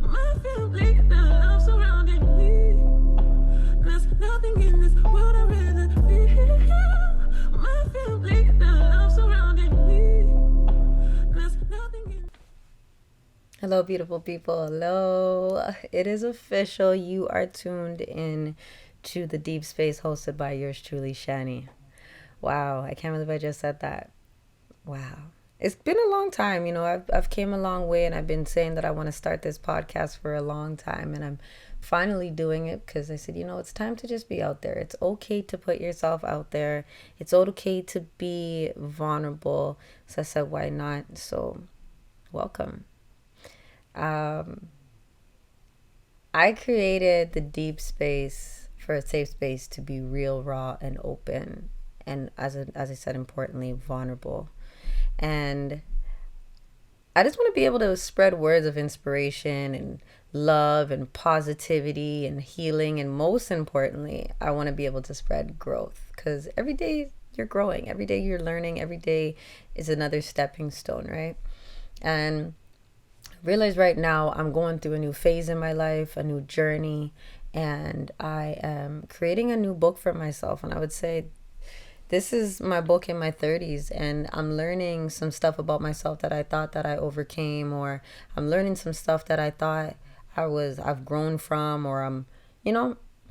My family, the love surrounding me. There's nothing in this world I'd rather feel. My family, the love surrounding me. There's nothing in. Hello, beautiful people. Hello. It is official. You are tuned in to the Deep Space hosted by yours truly, Shani. Wow, I can't believe I just said that. Wow. It's been a long time, I've came a long way, and I've been saying that I want to start this podcast for a long time, and I'm finally doing it because I said, it's time to just be out there. It's okay to put yourself out there. It's okay to be vulnerable. So I said, why not? So welcome. I created the Deep Space for a safe space to be real, raw, and open, and as I said, importantly, vulnerable. And I just want to be able to spread words of inspiration and love and positivity and healing. And most importantly, I want to be able to spread growth, because every day you're growing, every day you're learning, every day is another stepping stone, right? And realize right now I'm going through a new phase in my life, a new journey, and I am creating a new book for myself. And I would say this is my book in my 30s, and I'm learning some stuff about myself that I thought that I overcame, or I'm learning some stuff that I thought I've grown from, or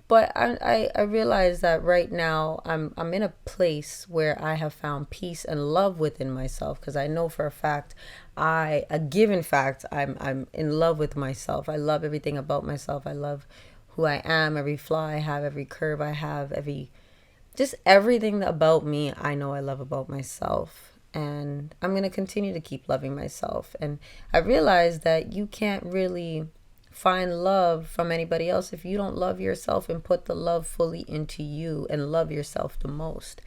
but I realize that right now I'm in a place where I have found peace and love within myself, because I know for a fact, a given fact, I'm in love with myself. I love everything about myself. I love who I am, every flaw I have, every curve I have, just everything about me. I know I love about myself, and I'm going to continue to keep loving myself. And I realize that you can't really find love from anybody else if you don't love yourself and put the love fully into you and love yourself the most.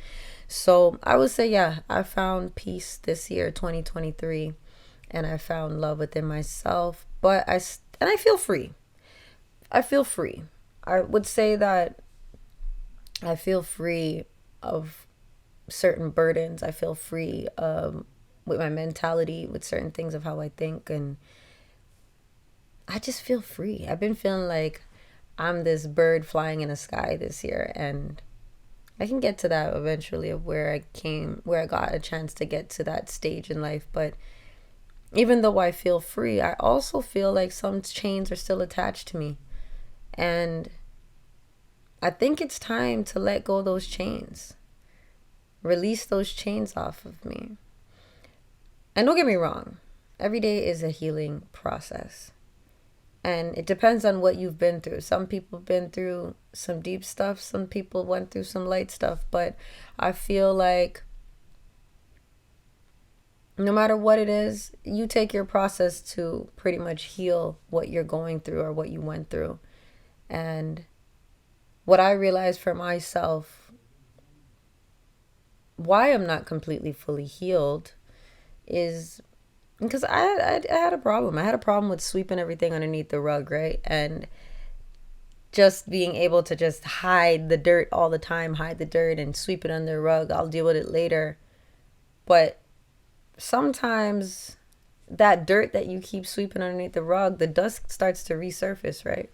So I would say, yeah, I found peace this year, 2023, and I found love within myself, and I feel free. I feel free. I would say that I feel free of certain burdens. I feel free with my mentality, with certain things of how I think, and I just feel free. I've been feeling like I'm this bird flying in the sky this year, and I can get to that eventually, of where I got a chance to get to that stage in life. But even though I feel free, I also feel like some chains are still attached to me, and I think it's time to let go of those chains. Release those chains off of me. And don't get me wrong, every day is a healing process. And it depends on what you've been through. Some people have been through some deep stuff. Some people went through some light stuff. But I feel like no matter what it is, you take your process to pretty much heal what you're going through or what you went through. And what I realized for myself, why I'm not completely fully healed, is because I had a problem. I had a problem with sweeping everything underneath the rug, right? And just being able to just hide the dirt all the time, hide the dirt and sweep it under the rug. I'll deal with it later. But sometimes that dirt that you keep sweeping underneath the rug, the dust starts to resurface, right?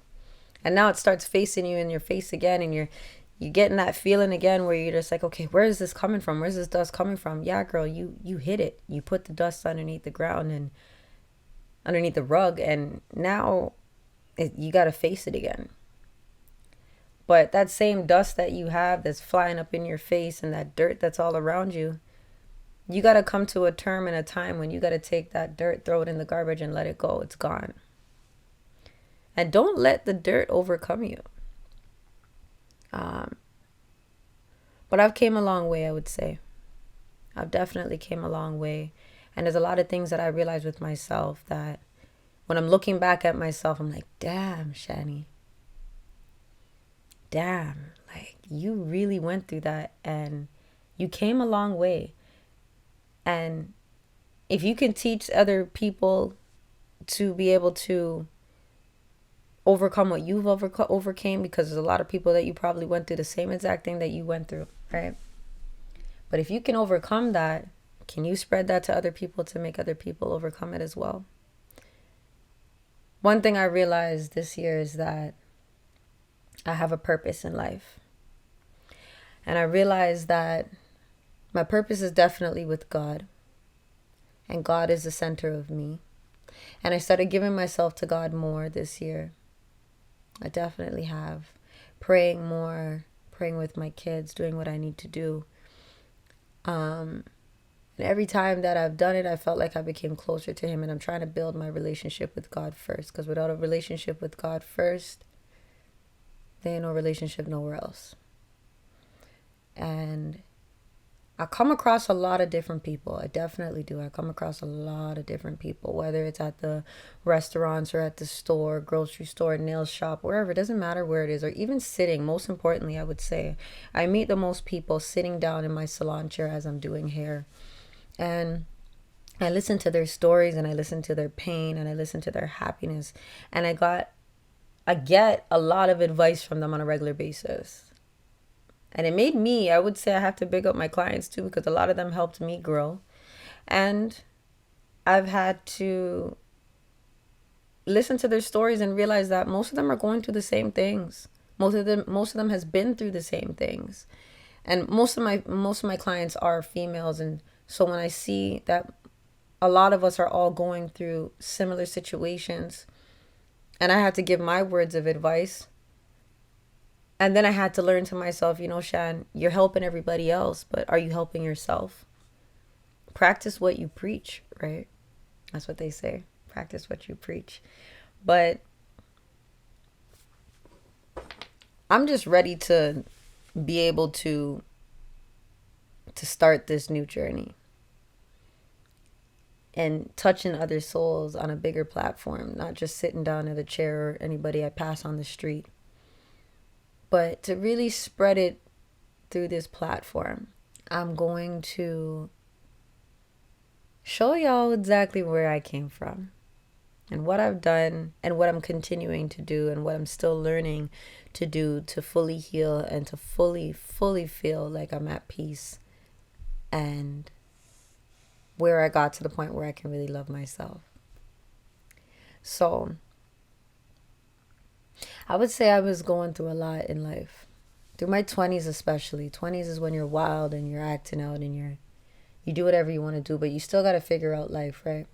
And now it starts facing you in your face again, and you're getting that feeling again where you're just like, okay, where is this coming from? Where's this dust coming from? Yeah, girl, you hit it. You put the dust underneath the ground and underneath the rug, and now you got to face it again. But that same dust that you have that's flying up in your face, and that dirt that's all around you, you got to come to a term and a time when you got to take that dirt, throw it in the garbage, and let it go. It's gone. And don't let the dirt overcome you. But I've came a long way, I would say. I've definitely came a long way. And there's a lot of things that I realize with myself that when I'm looking back at myself, I'm like, damn, Shani. Damn, like you really went through that, and you came a long way. And if you can teach other people to be able to overcome what you've overcame, because there's a lot of people that you probably went through the same exact thing that you went through, right? But if you can overcome that, can you spread that to other people to make other people overcome it as well? One thing I realized this year is that I have a purpose in life. And I realized that my purpose is definitely with God, and God is the center of me. And I started giving myself to God more this year. I definitely have. Praying more, praying with my kids, doing what I need to do. And every time that I've done it, I felt like I became closer to Him. And I'm trying to build my relationship with God first. Because without a relationship with God first, there ain't no relationship nowhere else. And I come across a lot of different people. I definitely do. I come across a lot of different people, whether it's at the restaurants or at the store, grocery store, nail shop, wherever. It doesn't matter where it is, or even sitting. Most importantly, I would say I meet the most people sitting down in my salon chair as I'm doing hair. And I listen to their stories, and I listen to their pain, and I listen to their happiness. And I get a lot of advice from them on a regular basis. And it made me, I would say I have to big up my clients too, because a lot of them helped me grow. And I've had to listen to their stories and realize that most of them are going through the same things. Most of them has been through the same things. And most of my clients are females, and so when I see that a lot of us are all going through similar situations, and I had to give my words of advice, and then I had to learn to myself, Shan, you're helping everybody else, but are you helping yourself? Practice what you preach, right? That's what they say. Practice what you preach. But I'm just ready to be able to start this new journey and touching other souls on a bigger platform, not just sitting down in a chair or anybody I pass on the street, but to really spread it through this platform. I'm going to show y'all exactly where I came from and what I've done and what I'm continuing to do and what I'm still learning to do to fully heal and to fully feel like I'm at peace, and where I got to the point where I can really love myself. So I would say I was going through a lot in life. Through my 20s especially. 20s is when you're wild and you're acting out and you do whatever you want to do, but you still got to figure out life, right?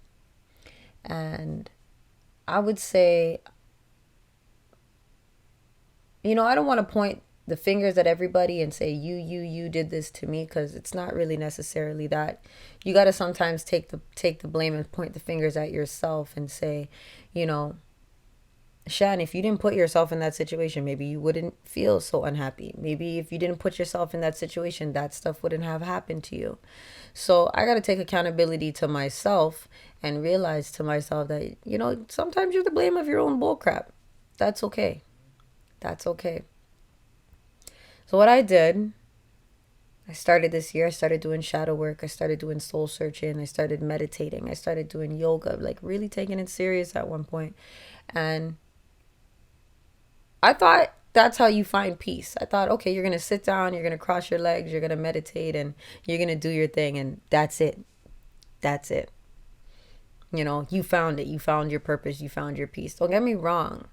And I would say, I don't want to point the fingers at everybody and say you did this to me, because it's not really necessarily that. You got to sometimes take the blame and point the fingers at yourself and say, Shan, if you didn't put yourself in that situation, maybe you wouldn't feel so unhappy. Maybe if you didn't put yourself in that situation, that stuff wouldn't have happened to you. So I got to take accountability to myself and realize to myself that, sometimes you're the blame of your own bullcrap. That's okay. That's okay. So what I did, I started this year, I started doing shadow work. I started doing soul searching. I started meditating. I started doing yoga, like really taking it serious at one point. And I thought that's how you find peace. I thought, okay, you're going to sit down, you're going to cross your legs, you're going to meditate, and you're going to do your thing, and that's it. That's it. You found it. You found your purpose. You found your peace. Don't get me wrong.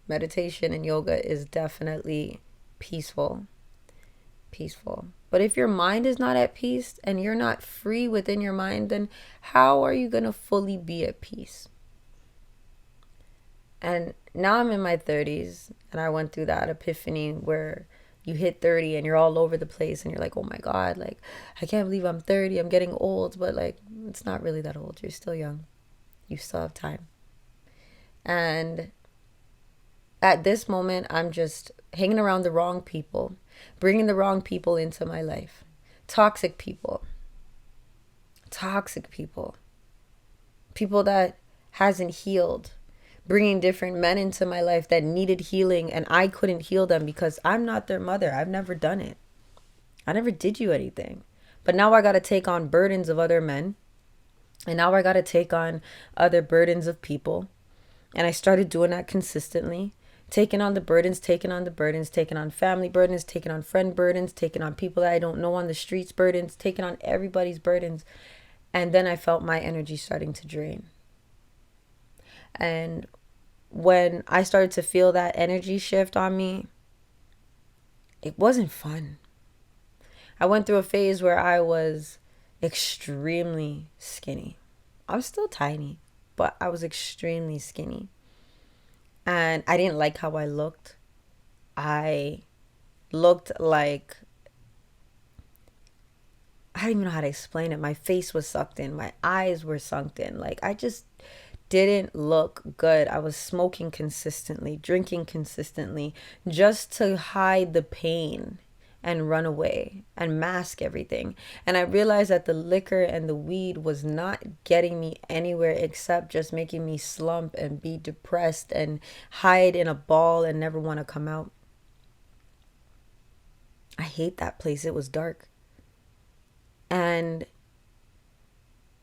Meditation and yoga is definitely peaceful. Peaceful. But if your mind is not at peace and you're not free within your mind, then how are you going to fully be at peace? And now I'm in my 30s, and I went through that epiphany where you hit 30 and you're all over the place and you're like, oh my God, like, I can't believe I'm 30. I'm getting old. But like, it's not really that old. You're still young. You still have time. And at this moment, I'm just hanging around the wrong people, bringing the wrong people into my life. Toxic people. Toxic people. People that hasn't healed. Bringing different men into my life that needed healing, and I couldn't heal them because I'm not their mother. I've never done it. I never did you anything. But now I got to take on burdens of other men. And now I got to take on other burdens of people. And I started doing that consistently. Taking on the burdens, taking on the burdens, taking on family burdens, taking on friend burdens, taking on people that I don't know on the streets burdens, taking on everybody's burdens. And then I felt my energy starting to drain. And when I started to feel that energy shift on me, it wasn't fun. I went through a phase where I was extremely skinny. I was still tiny, but I was extremely skinny. And I didn't like how I looked. I looked like, I don't even know how to explain it. My face was sucked in, my eyes were sunk in. Like, I just didn't look good. I was smoking consistently, drinking consistently, just to hide the pain and run away and mask everything. And I realized that the liquor and the weed was not getting me anywhere except just making me slump and be depressed and hide in a ball and never want to come out. I hate that place. It was dark. And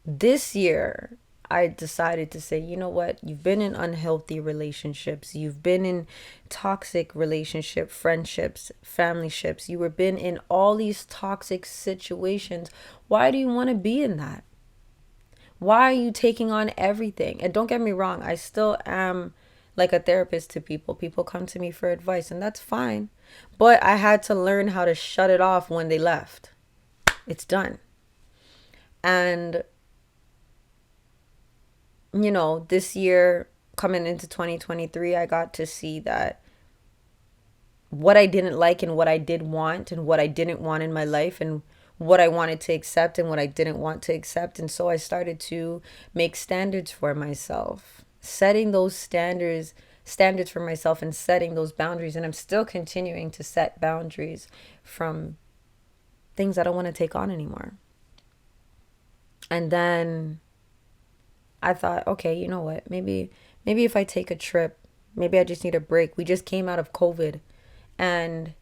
this year, I decided to say, you know what? You've been in unhealthy relationships. You've been in toxic relationship, friendships, family ships. You have been in all these toxic situations. Why do you want to be in that? Why are you taking on everything? And don't get me wrong, I still am like a therapist to people. People come to me for advice, and that's fine. But I had to learn how to shut it off when they left. It's done. And this year coming into 2023, I got to see that what I didn't like and what I did want and what I didn't want in my life and what I wanted to accept and what I didn't want to accept. And so I started to make standards for myself, setting those standards for myself and setting those boundaries. And I'm still continuing to set boundaries from things I don't want to take on anymore. And then I thought, okay, you know what? Maybe if I take a trip, maybe I just need a break. We just came out of COVID and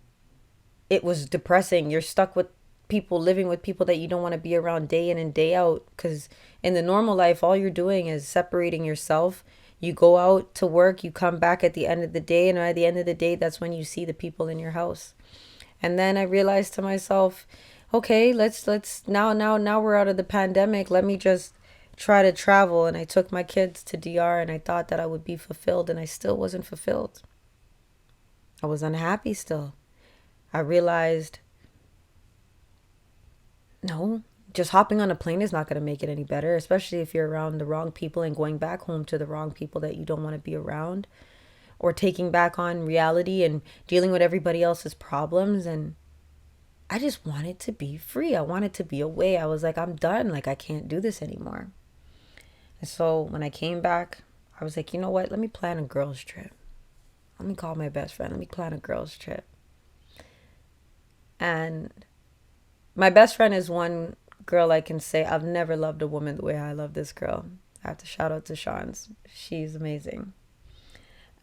it was depressing. You're stuck with people, living with people that you don't want to be around day in and day out, because in the normal life all you're doing is separating yourself. You go out to work, you come back at the end of the day, and at the end of the day that's when you see the people in your house. And then I realized to myself, okay, let's now we're out of the pandemic. Let me just try to travel. And I took my kids to DR and I thought that I would be fulfilled, and I still wasn't fulfilled. I was unhappy still. I realized, no, just hopping on a plane is not going to make it any better, especially if you're around the wrong people and going back home to the wrong people that you don't want to be around, or taking back on reality and dealing with everybody else's problems. And I just wanted to be free. I wanted to be away. I was like, I'm done. Like, I can't do this anymore. And so when I came back, I was like, you know what? Let me plan a girls' trip. Let me call my best friend. Let me plan a girls' trip. And my best friend is one girl I can say I've never loved a woman the way I love this girl. I have to shout out to Sean's. She's amazing.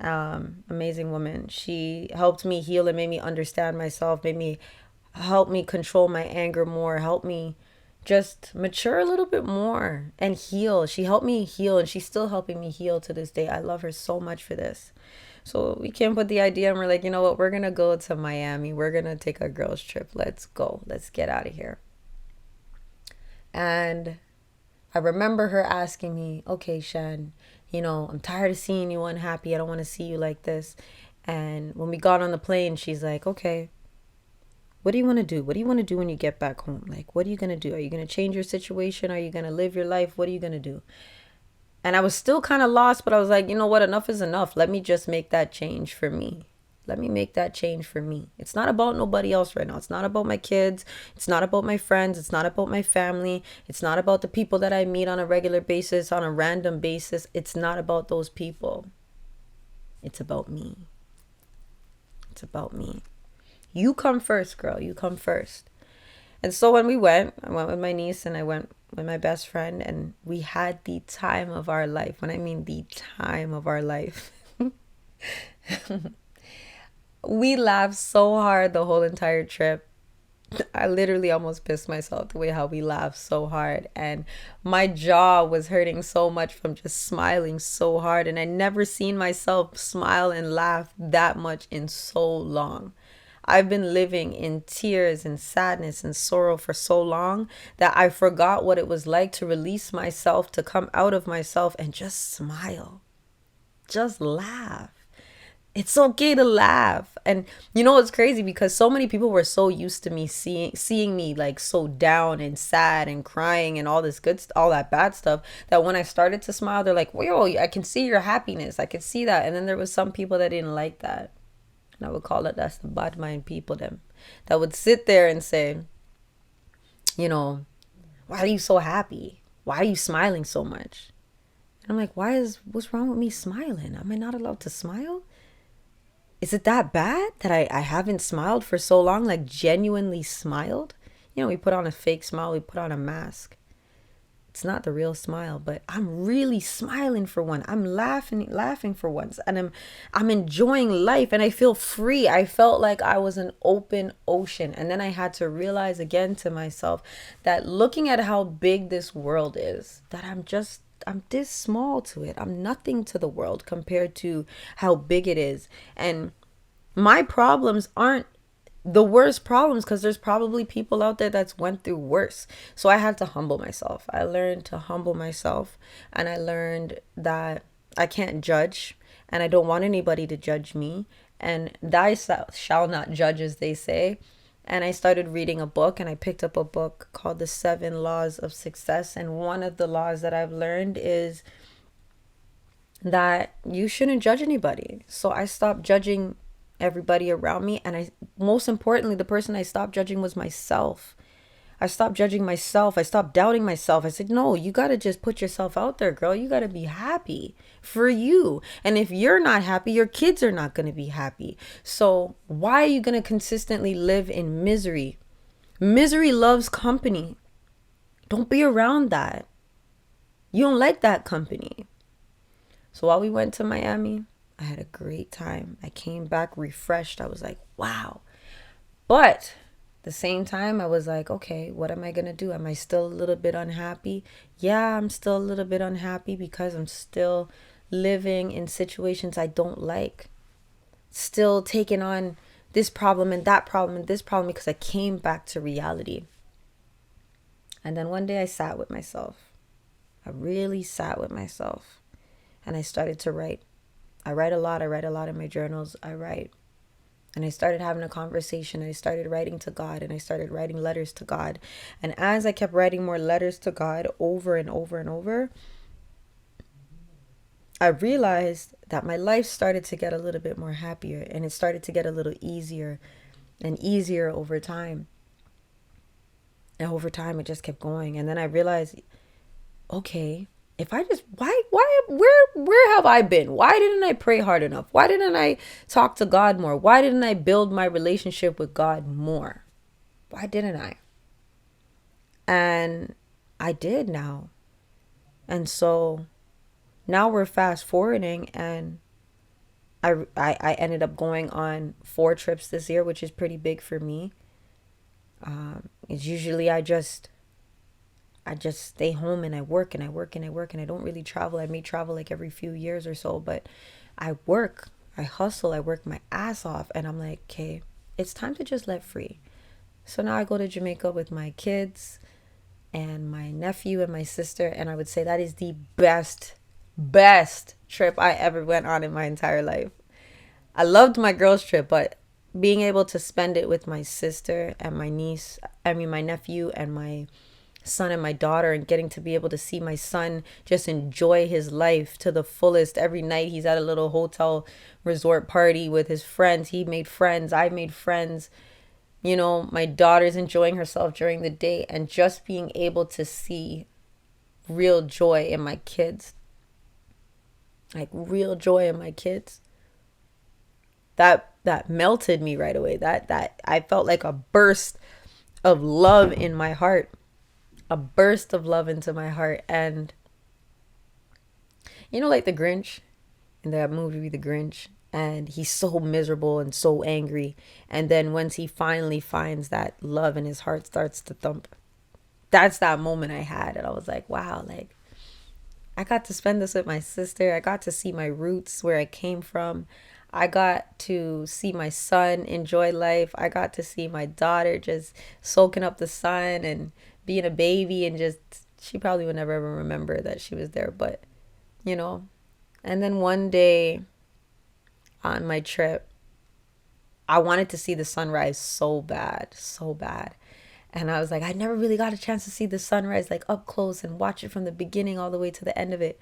Amazing woman. She helped me heal and made me understand myself, made me help me control my anger more, help me just mature a little bit more and heal. She helped me heal and she's still helping me heal to this day. I love her so much for this. So we came up with the idea and we're like, you know what? We're going to go to Miami. We're going to take a girls' trip. Let's go. Let's get out of here. And I remember her asking me, okay, Shan, I'm tired of seeing you unhappy. I don't want to see you like this. And when we got on the plane, she's like, okay, what do you want to do? What do you want to do when you get back home? Like, what are you going to do? Are you going to change your situation? Are you going to live your life? What are you going to do? And I was still kind of lost, but I was like, you know what? Enough is enough. Let me just make that change for me. Let me make that change for me. It's not about nobody else right now. It's not about my kids. It's not about my friends. It's not about my family. It's not about the people that I meet on a regular basis, on a random basis. It's not about those people. It's about me. It's about me. You come first, girl. You come first. And so when I went with my niece and I went with my best friend, and we had the time of our life. When I mean the time of our life. We laughed so hard the whole entire trip. I literally almost pissed myself the way how we laughed so hard, and my jaw was hurting so much from just smiling so hard, and I never seen myself smile and laugh that much in so long. I've been living in tears and sadness and sorrow for so long that I forgot what it was like to release myself, to come out of myself and just smile. Just laugh. It's okay to laugh. And you know what's crazy, because so many people were so used to me seeing me like so down and sad and crying and all this all that bad stuff, that when I started to smile, they're like, "Whoa, I can see your happiness. I can see that." And then there was some people that didn't like that. And I would call it, that's the bad mind people, them, that would sit there and say, you know, "Why are you so happy? Why are you smiling so much?" And I'm like, what's wrong with me smiling? Am I not allowed to smile? Is it that bad that I haven't smiled for so long, like genuinely smiled? We put on a fake smile, we put on a mask. It's not the real smile, but I'm really smiling for one. I'm laughing for once, and I'm enjoying life, and I feel free. I felt like I was an open ocean. And then I had to realize again to myself that looking at how big this world is, that I'm this small to it. I'm nothing to the world compared to how big it is. And my problems aren't the worst problems, because there's probably people out there that's went through worse. So I had to humble myself. I learned to humble myself, and I learned that I can't judge, and I don't want anybody to judge me, and thy shall not judge, as they say. And I started reading a book, and I picked up a book called The 7 Laws of Success. And one of the laws that I've learned is that you shouldn't judge anybody. So I stopped judging everybody around me, and I most importantly, the person I stopped judging was myself. I stopped judging myself. I stopped doubting myself. I said, "No, you got to just put yourself out there, girl. You got to be happy for you. And if you're not happy, your kids are not going to be happy. So why are you going to consistently live in misery? Misery loves company. Don't be around that. You don't like that company." So while we went to Miami, I had a great time. I came back refreshed. I was like, wow. But at the same time, I was like, okay, what am I going to do? Am I still a little bit unhappy? Yeah, I'm still a little bit unhappy because I'm still living in situations I don't like. Still taking on this problem and that problem and this problem, because I came back to reality. And then one day I sat with myself. I really sat with myself, and I started to write. I write a lot. I write a lot in my journals. I write. And I started having a conversation. I started writing to God, and I started writing letters to God. And as I kept writing more letters to God over and over and over, I realized that my life started to get a little bit more happier, and it started to get a little easier and easier over time. And over time, it just kept going. And then I realized, okay, if I just, where have I been? Why didn't I pray hard enough? Why didn't I talk to God more? Why didn't I build my relationship with God more? Why didn't I? And I did now. And so now we're fast forwarding, and I ended up going on 4 trips this year, which is pretty big for me. It's usually I just stay home, and I work and I work and I work, and I don't really travel. I may travel like every few years or so, but I work, I hustle, I work my ass off, and I'm like, okay, it's time to just let free. So now I go to Jamaica with my kids and my nephew and my sister, and I would say that is the best trip I ever went on in my entire life. I loved my girls trip, but being able to spend it with my sister and my niece, I mean my nephew and my son and my daughter, and getting to be able to see my son just enjoy his life to the fullest. Every night he's at a little hotel resort party with his friends. He made friends, I made friends. My daughter's enjoying herself during the day, and just being able to see real joy in my kids, like real joy in my kids, that melted me right away. That I felt like a burst of love in my heart, a burst of love into my heart. And like the Grinch in that movie, The Grinch, and he's so miserable and so angry, and then once he finally finds that love and his heart starts to thump, that's that moment I had. And I was like, wow, like I got to spend this with my sister. I got to see my roots, where I came from. I got to see my son enjoy life. I got to see my daughter just soaking up the sun and being a baby, and just, she probably would never ever remember that she was there, but you know, And then one day on my trip, I wanted to see the sunrise so bad, so bad. And I was like, I never really got a chance to see the sunrise like up close and watch it from the beginning all the way to the end of it.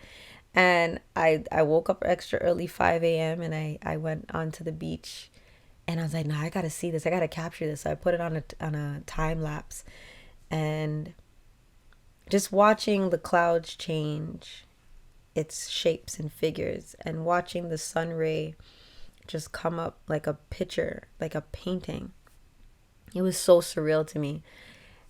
And I woke up extra early, 5 a.m., and I went onto the beach. And I was like, no, I gotta see this. I gotta capture this. So I put it on a time lapse. And just watching the clouds change its shapes and figures, and watching the sun ray just come up like a picture, like a painting. It was so surreal to me.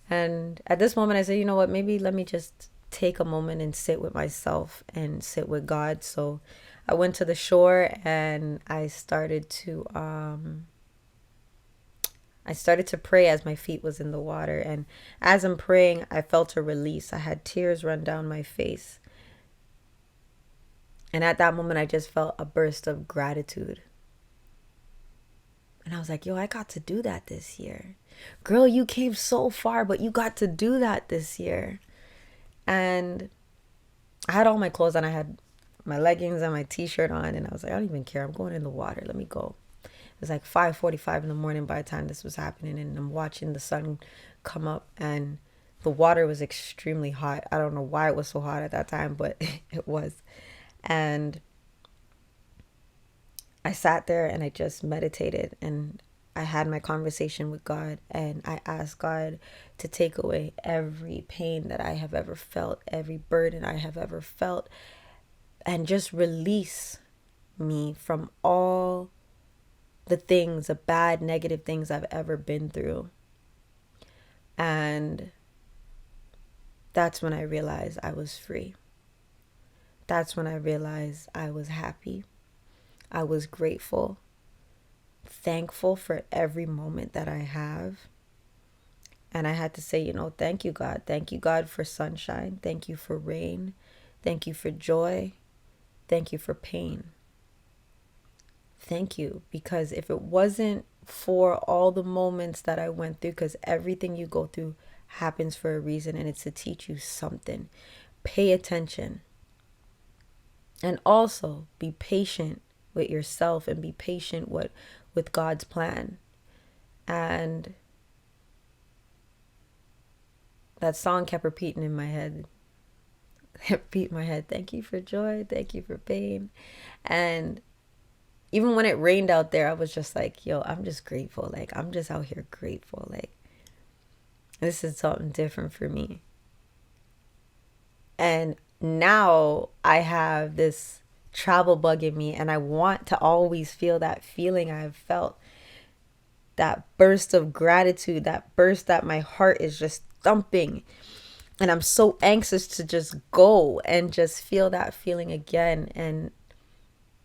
And at this moment, I said, you know what? Maybe let me just take a moment and sit with myself and sit with God. So I went to the shore and I started to pray as my feet was in the water. And as I'm praying, I felt a release. I had tears run down my face. And at that moment, I just felt a burst of gratitude. And I was like, yo, I got to do that this year. Girl, you came so far, but you got to do that this year. And I had all my clothes on. I had my leggings and my t-shirt on. And I was like, I don't even care. I'm going in the water. Let me go. It was like 5:45 in the morning by the time this was happening. And I'm watching the sun come up. And the water was extremely hot. I don't know why it was so hot at that time, but it was. And I sat there and I just meditated, and I had my conversation with God, and I asked God to take away every pain that I have ever felt, every burden I have ever felt, and just release me from all the things, the bad, negative things I've ever been through. And that's when I realized I was free. That's when I realized I was happy. I was grateful, thankful for every moment that I have. And I had to say, thank you, God. Thank you, God, for sunshine. Thank you for rain. Thank you for joy. Thank you for pain. Thank you. Because if it wasn't for all the moments that I went through, because everything you go through happens for a reason, and it's to teach you something. Pay attention. And also be patient with yourself, and be patient with God's plan. And that song kept repeating in my head. Repeat my head. Thank you for joy. Thank you for pain. And even when it rained out there, I was just like, yo, I'm just grateful. Like, I'm just out here grateful. Like, this is something different for me. And now I have this travel bug in me, and I want to always feel that feeling I've felt, that burst of gratitude, that burst that my heart is just thumping. And I'm so anxious to just go and just feel that feeling again. And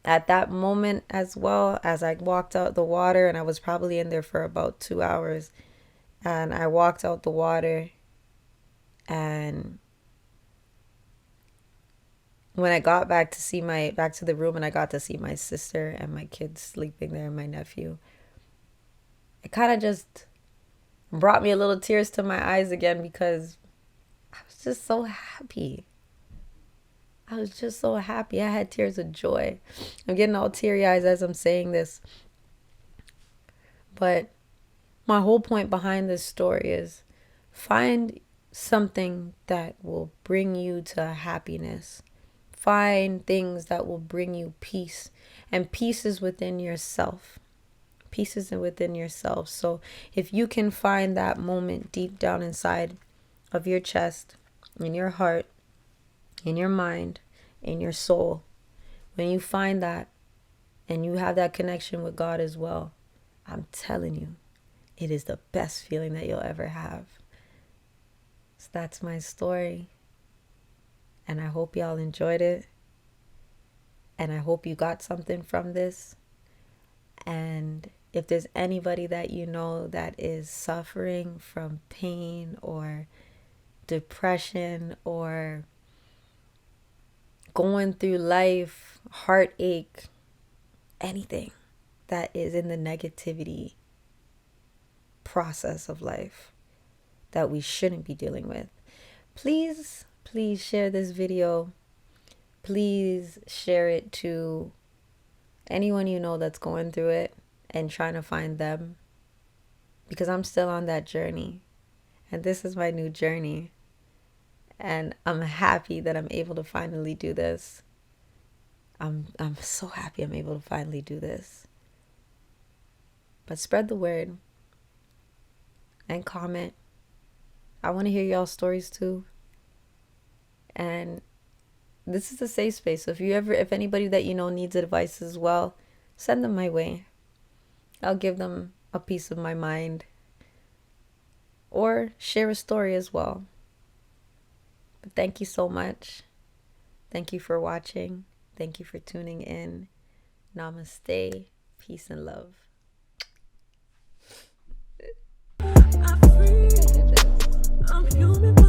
at that moment, as well, as I walked out the water, and I was probably in there for about 2 hours, and I walked out the water, and when I got back to the room, and I got to see my sister and my kids sleeping there, and my nephew, it kind of just brought me a little tears to my eyes again, because I was just so happy. I was just so happy. I had tears of joy. I'm getting all teary eyes as I'm saying this. But my whole point behind this story is, find something that will bring you to happiness. Find things that will bring you peace. And peace is within yourself. Peace is within yourself. So if you can find that moment deep down inside of your chest, in your heart, in your mind, in your soul, when you find that and you have that connection with God as well, I'm telling you, it is the best feeling that you'll ever have. So that's my story. And I hope y'all enjoyed it. And I hope you got something from this. And if there's anybody that you know that is suffering from pain or depression, or going through life, heartache, anything that is in the negativity process of life that we shouldn't be dealing with, please share this video Please share it to anyone you know that's going through it and trying to find them, because I'm still on that journey, and this is my new journey, and I'm happy that I'm able to finally do this. I'm so happy I'm able to finally do this. But spread the word and comment. I want to hear y'all stories too. And this is a safe space. So if anybody that you know needs advice as well, send them my way. I'll give them a piece of my mind, or share a story as well. But thank you so much. Thank you for watching. Thank you for tuning in. Namaste. Peace and love. I think I did this. I'm human.